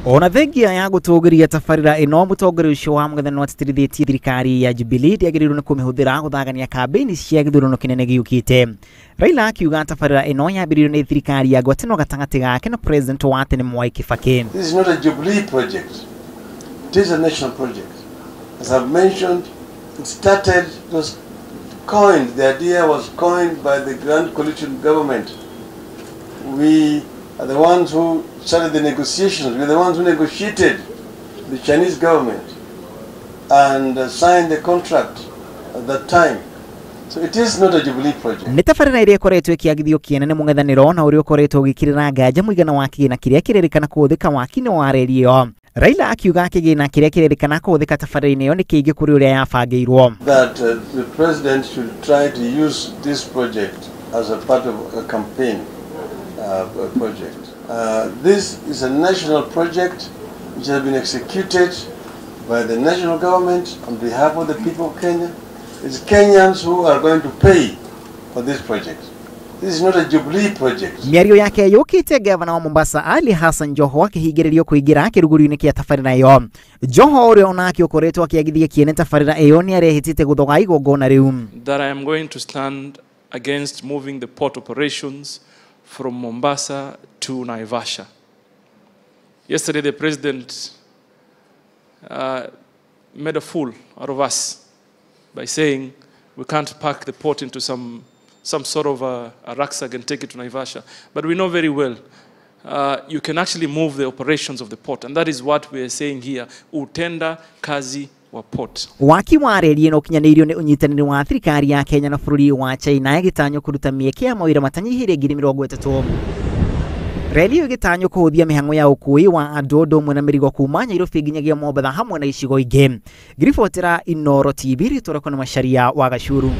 Ona thengia ya gutugiria tafarira ino mutongoria ucio wa mwathani watitirithetie thirikari ya Jubilee ndiagirirwo ni kuhuthira guthagania kambeini cia githurano kinene giukite. Raila akiuga tafarira ino yambiririo ni thirikari ya ngwatano gatagati gake na president wa tene Mwai Kibaki. This is not a Jubilee project. It is a national project. As I've mentioned, it was coined, the idea was coined by the Grand Coalition government. We are the ones who started the negotiations. We're the ones who negotiated the Chinese government and signed the contract at that time. So it is not a Jubilee project. Nitafarira iria koretwo ikiagithio kienene mung'ethaniro na uria koretwo gikirira nganja muigana wa kigina kiria kirerikana kuthika wakini wa rerio. Raila akiuga kigina kiria kirerikana kuthika tafarira iyo ni kiingi kuri uria yabangirwo. That the president should try to use this project as a part of a campaign project. This is a national project which has been executed by the national government on behalf of the people of Kenya. It's Kenyans who are going to pay for this project. This is not a Jubilee project. Miario yake yukite gavana wa Mombasa Ali Hassan Joho akihigiririo kuigira kiruguru-ini kia tafarira iyo. Joho uria onake ukoretwo akiagithia kiene tafarira iyo ni arehitite guthoga igongona riu. That I am going to stand against moving the port operations from Mombasa to Naivasha. Yesterday the president made a fool out of us by saying we can't pack the port into some sort of a rucksack and take it to Naivasha. But we know very well you can actually move the operations of the port, and that is what we are saying here, utenda kazi wa port. Waki wa reli no kinyanirio ni unyitaniri wa thirikari ya Kenya na bururi wa China igitanyo kuruta mieke ya mawira matanyihire 30 reli igitanyo kuhuthia mihango ya ukui wa andu mwe na mirigo kuma Nairobi nginyagia Mombasa hamwe na icigo ingi. Ngiribotera Inooro TV ritorako na Macharia wa Gachuru.